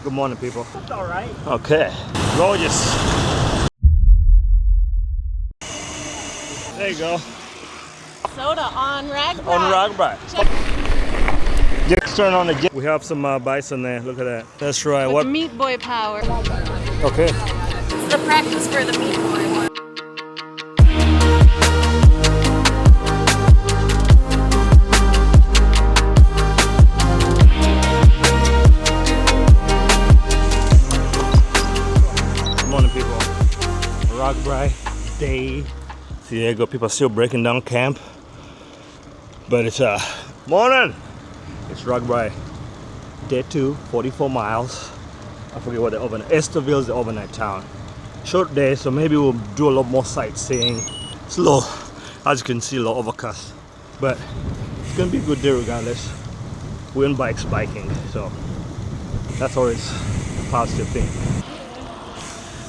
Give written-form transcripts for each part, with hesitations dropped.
Good morning, people. It's all right. Okay. Gorgeous. There you go. Soda on RAGBRAI. On RAGBRAI. Just turn on the jet. We have some bison there. Look at that. That's right. With What? the meat boy power. Okay. It's the practice for the meat boy one. Good morning, people. RAGBRAI day. See, there you go. People are still breaking down camp. But it's morning. It's RAGBRAI day 2, 44 miles. I forget what the overnight. Estherville is the overnight town. Short day, so maybe we'll do a lot more sightseeing. It's low, as you can see, low overcast. But it's gonna be a good day regardless. We're on biking, so that's always a positive thing.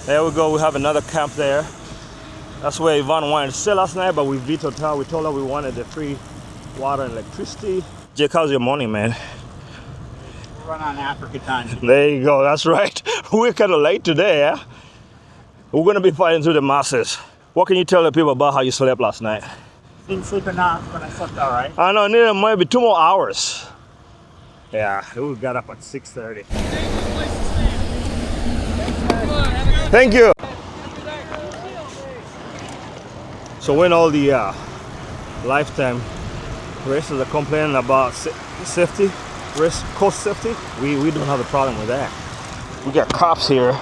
There we go. We have another camp there. That's where Yvonne wanted to stay last night, but we vetoed her. We told her we wanted the free water and electricity. Jake, how's your morning, man? Run on Africa time. There you go. That's right. We're kind of late today, yeah? We're going to be fighting through the masses. What can you tell the people about how you slept last night? Didn't sleep enough, but I slept all right. I know, it needed maybe 2 more hours. Yeah, we got up at 6:30. Thank you. So when all the lifetime racers are complaining about safety, coast safety, we don't have a problem with that. We got cops here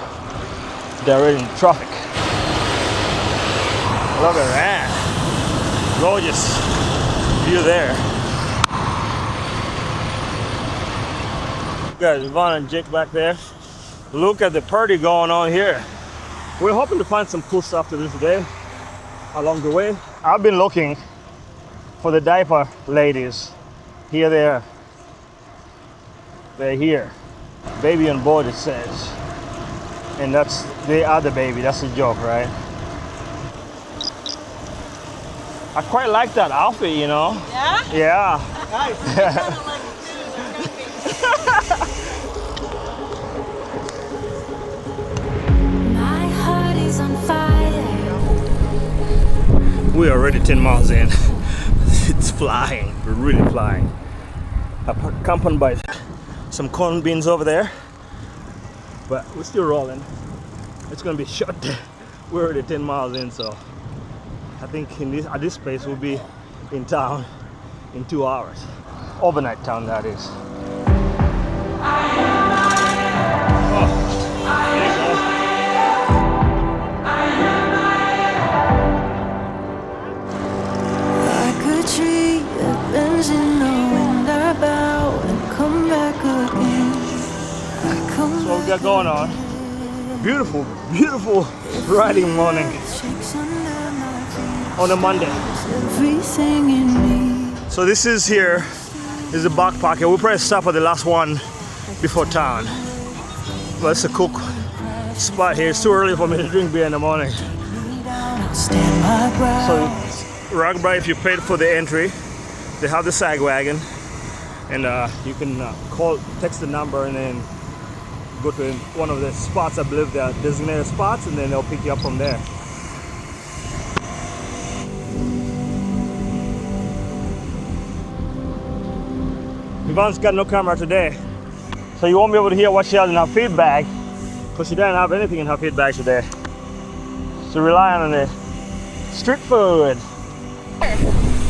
directing traffic. Look at that. Gorgeous view there. Guys, Yvonne and Jake back there. Look at the party going on here. We're hoping to find some cool stuff to do today along the way. I've been looking for the diaper ladies. Here they are. They're here. Baby on board, it says. And they are the baby. That's a joke, right? I quite like that outfit, you know? Yeah? Yeah. Nice. My heart is on fire. We're already 10 miles in. It's flying. We're really flying. Accompanied by some corn beans over there. But we're still rolling. It's gonna be short. We're already 10 miles in, so I think at this place we'll be in town in 2 hours. Overnight town, that is. Like a tree that bends in the wind, I bow and come back again. That's what we got going on. Beautiful, beautiful riding morning on a Monday. Everything in me. So this is here is the back pocket. We'll probably stop at the last one before town. But it's a cool spot here. It's too early for me to drink beer in the morning. Stand my ground. So RAGBRAI, if you paid for the entry, they have the sag wagon, and you can text the number and then go to one of the spots. I believe they're designated spots, and then they'll pick you up from there. Yvonne's got no camera today, so you won't be able to hear what she has in her feed bag, because she doesn't have anything in her feed bag today. So rely on the street food.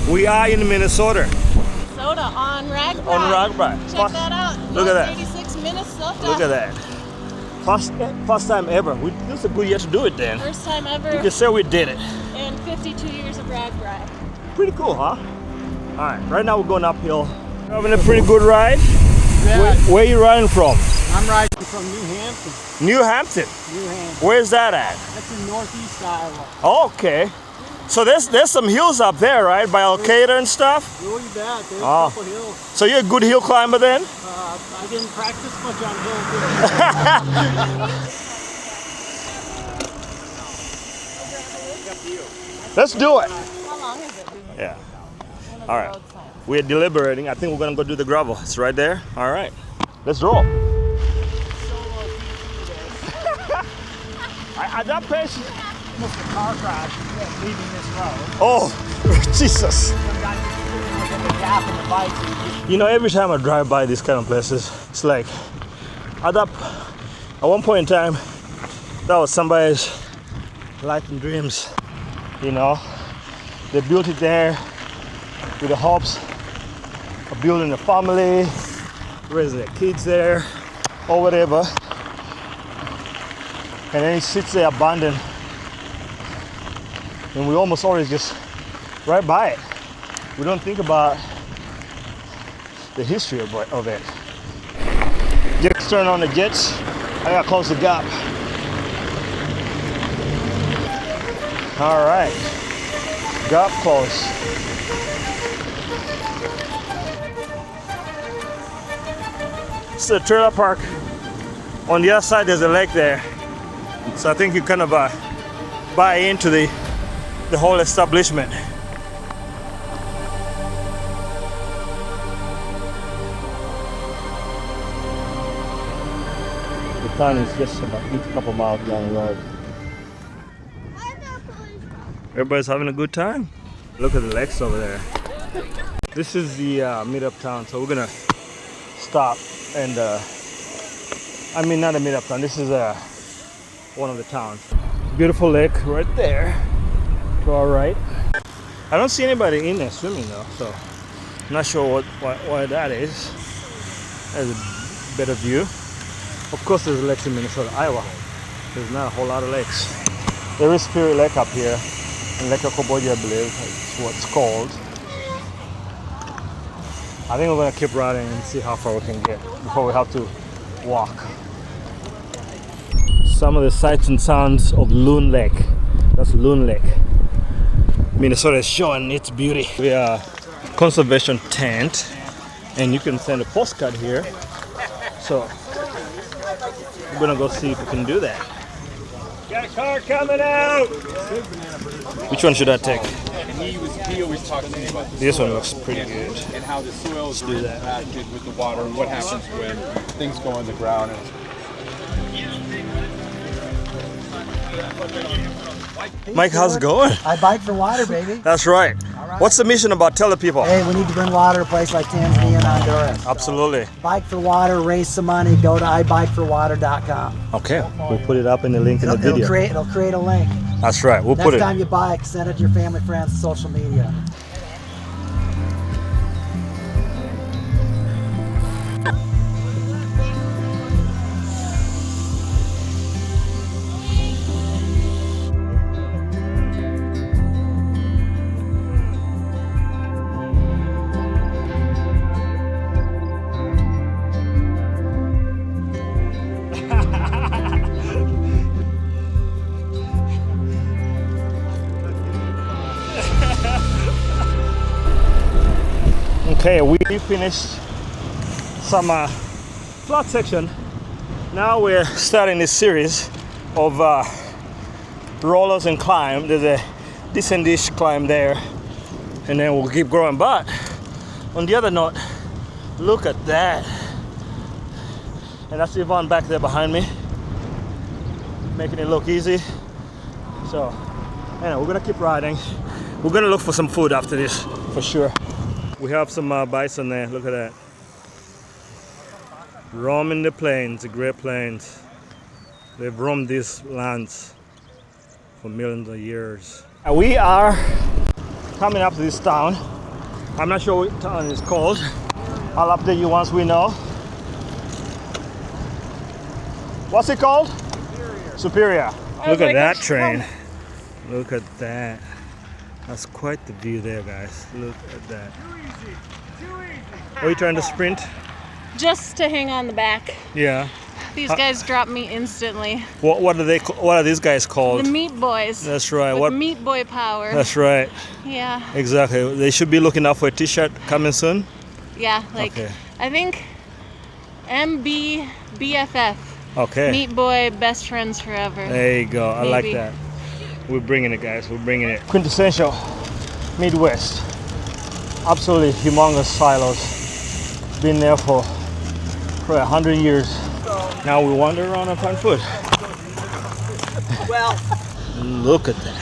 We are in Minnesota. Soda on RAGBRAI. On RAGBRAI. Check that out. Look at that. 86 Minnesota. Look at that. First time ever. This is a good year to do it then. First time ever You can say we did it. in 52 years of RAGBRAI. Pretty cool, huh? Alright, right now we're going uphill. You're having a pretty good ride? Yeah. Where are you riding from? I'm riding from New Hampton. New Hampton. New Hampton. Where's that at? That's in northeast Iowa. Okay. So there's some hills up there, right? By Al-Qaeda and stuff? Really bad. There's Oh. a couple hills. So you're a good hill climber then? I didn't practice much on hills. Let's do it. How long is it? Yeah. One of the All right. road signs. We're deliberating. I think we're gonna go do the gravel. It's right there. All right. Let's roll. So At that place. Almost a car crash leaving this road. Oh, Jesus. Some guy just in the gap in the bikes. You know, every time I drive by these kind of places, it's like at one point in time, that was somebody's life and dreams. You know, they built it there with the hopes of building a family, raising their kids there, or whatever. And then it sits there abandoned, and we almost always just right by it. We don't think about the history of it. Just turn on the jets. I gotta close the gap. All right, gap close. It's the trailer park. On the other side, there's a lake there. So I think you kind of buy into the whole establishment. The town is just about a couple miles down the road. Everybody's having a good time. Look at the lakes over there. This is the meetup town, so we're gonna stop and I mean not a meetup town. This is one of the towns. Beautiful lake right there to our right. I don't see anybody in there swimming though, so I'm not sure why that is. There's a better view. Of course there's lakes in Minnesota, Iowa. There's not a whole lot of lakes. There is Spirit Lake up here, and Lake Okoboji, I believe is what it's called. I think we're gonna keep riding and see how far we can get before we have to walk. Some of the sights and sounds of Loon Lake. That's Loon Lake. Minnesota is showing its beauty. We are conservation tent, and you can send a postcard here. So we're gonna go see if we can do that. Got a car coming out! Which one should I take? He always talks to me about This one looks pretty good. and how the soils are do that. impacted with the water and what happens when things go on the ground. Mike, how's it going? I bike for water, baby. That's right. What's the mission about? Tell the people. Hey, we need to bring water to a place like Tanzania and Honduras. Absolutely. Bike for water, raise some money, go to ibikeforwater.com. Okay, we'll put it up in the link in the video. It'll create a link. That's right. We'll put Next it. time you bike, send it to your family, friends, social media. Okay, we finished some flat section. Now we're starting this series of rollers and climb. There's a decent-ish climb there, and then we'll keep growing. But on the other note, look at that. And that's Yvonne back there behind me, making it look easy. So, anyway, we're gonna keep riding. We're gonna look for some food after this, for sure. We have some bison there, look at that. Roaming the plains, the Great Plains. They've roamed these lands for millions of years. We are coming up to this town. I'm not sure what town it's called. I'll update you once we know. What's it called? Superior. Look at that train. Look at that. That's quite the view there, guys. Look at that. Are you trying to sprint? Just to hang on the back. Yeah. These guys dropped me instantly. What are these guys called? The Meat Boys. That's right. With What? Meat Boy power. That's right. Yeah. Exactly. They should be looking out for a T-shirt coming soon. Yeah. Like Okay. I think MBBFF. Okay. Meat Boy, best friends forever. There you go. I like Maybe. that. We're bringing it, guys. We're bringing it. Quintessential Midwest. Absolutely humongous silos. Been there for 100 years. Now we wander around and find food. Well, Look at that.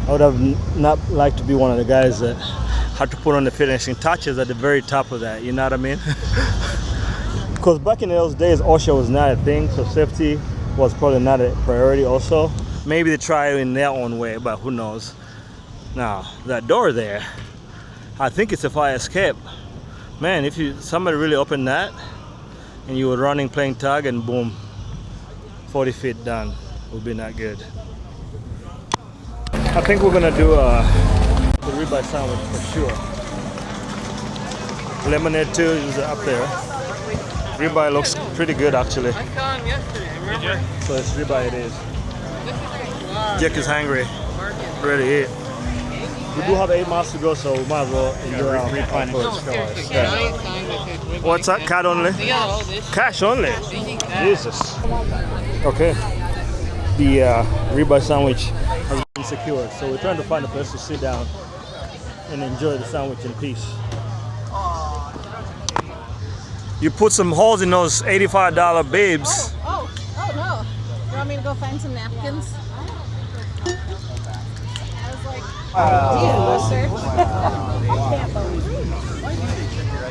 I would have not liked to be one of the guys that had to put on the finishing touches at the very top of that, you know what I mean? Because back in those days, OSHA was not a thing, so safety was probably not a priority also. Maybe they try it in their own way, but who knows. Now, that door there, I think it's a fire escape. Man, if somebody really opened that, and you were running, playing tag, and boom, 40 feet down, would be not good. I think we're gonna do the ribeye sandwich for sure. Lemonade too is up there. Ribeye looks pretty good actually. So it's ribeye it is. Jack is hungry, ready to eat. We do have 8 miles to go, so we might as well enjoy our replenish. What's that? Card only? Cash only? Jesus. Okay. The ribeye sandwich has been secured, so we're trying to find a place to sit down and enjoy the sandwich in peace. You put some holes in those $85 bibs. Oh no. You want me to go find some napkins?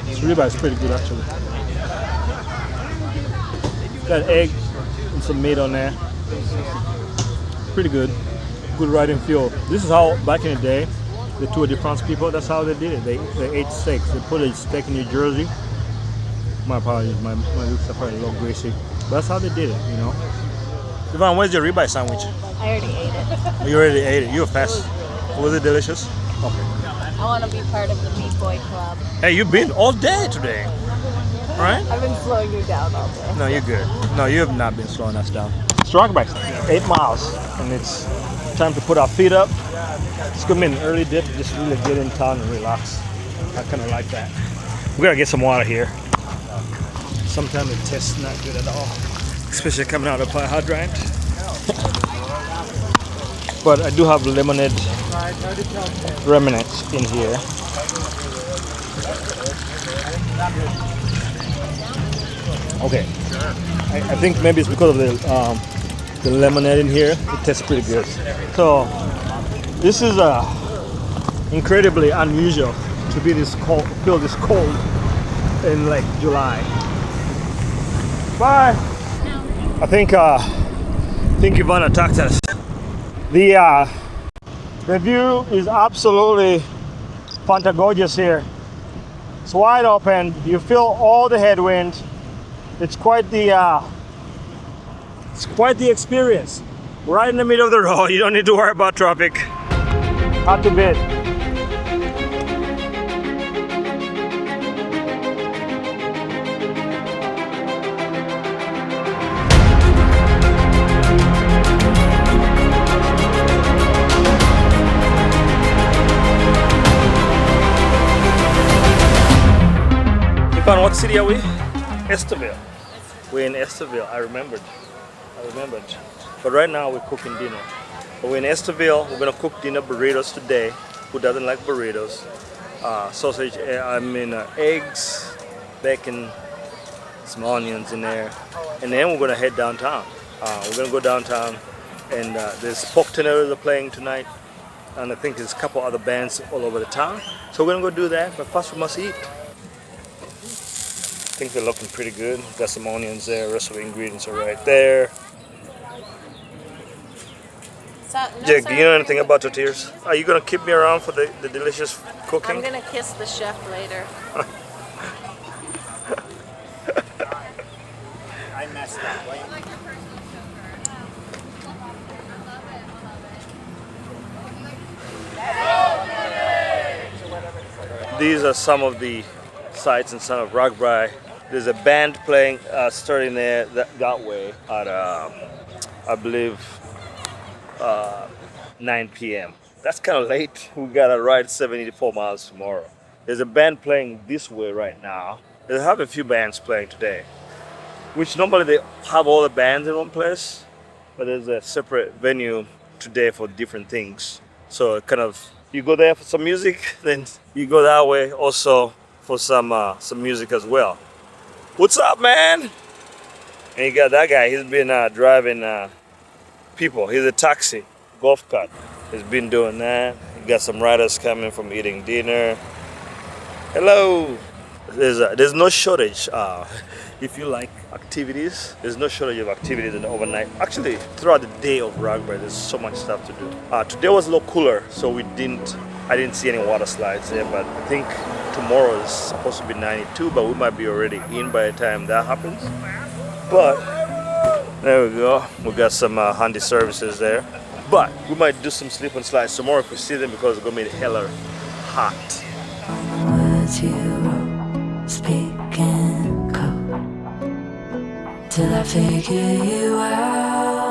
This ribeye is pretty good actually. Got egg and some meat on there. Pretty good. Good riding fuel. This is how back in the day the Tour de France people, that's how they did it. They ate steaks. They put a steak in New Jersey. My apologies, my lips are probably a little greasy. But that's how they did it, you know. Yvonne, where's your ribeye sandwich? I already ate it. You already ate it. You were fast. Was it delicious? Okay. I want to be part of the Meat Boy Club. Hey, you've been all day today. All right? I've been slowing you down all day. No, you're good. No, you have not been slowing us down. It's RAGBRAI. 8 miles, and it's time to put our feet up. It's gonna be an early dip, just really get in town and relax. I kind of like that. We gotta get some water here. Sometimes the test's not good at all, especially coming out of a fire hydrant. But I do have lemonade remnants in here. Okay, I think maybe it's because of the lemonade in here. It tastes pretty good. So this is incredibly unusual to be this cold, feel this cold in like July. Bye. I think Ivana attacked us. The view is absolutely fantagorgeous here. It's wide open. You feel all the headwind. It's quite the experience. Right in the middle of the road. You don't need to worry about traffic. Hard to beat. What city are we? Estherville. We're in Estherville. I remembered. But right now we're cooking dinner. We're in Estherville. We're gonna cook dinner burritos today. Who doesn't like burritos? Sausage. Eggs, bacon, some onions in there, and then we're gonna head downtown. We're gonna go downtown, and there's folk tenors are playing tonight, and I think there's a couple other bands all over the town. So we're gonna go do that. But first we must eat. I think they're looking pretty good. Got some onions there. The rest of the ingredients are right there. Jake, do you know anything about tortillas? Are you gonna keep me around for the delicious cooking? I'm gonna kiss the chef later. I messed up. These are some of the sites inside of RAGBRAI. There's a band playing, starting there that way at, I believe, 9 p.m. That's kind of late. We gotta ride 74 miles tomorrow. There's a band playing this way right now. They have a few bands playing today, which normally they have all the bands in one place, but there's a separate venue today for different things. So kind of, you go there for some music, then you go that way also for some music as well. What's up, man? And you got that guy, he's been driving people. He's a taxi, golf cart. He's been doing that. You got some riders coming from eating dinner. Hello. There's no shortage. If you like activities, there's no shortage of activities in the overnight. Actually, throughout the day of RAGBRAI, there's so much stuff to do. Today was a little cooler, so I didn't see any water slides there, but I think tomorrow is supposed to be 92, but we might be already in by the time that happens. But there we go. We got some handy services there. But we might do some slip and slides tomorrow if we see them because it's gonna be hella hot. Words you wrote, speak in code, till I figure you out.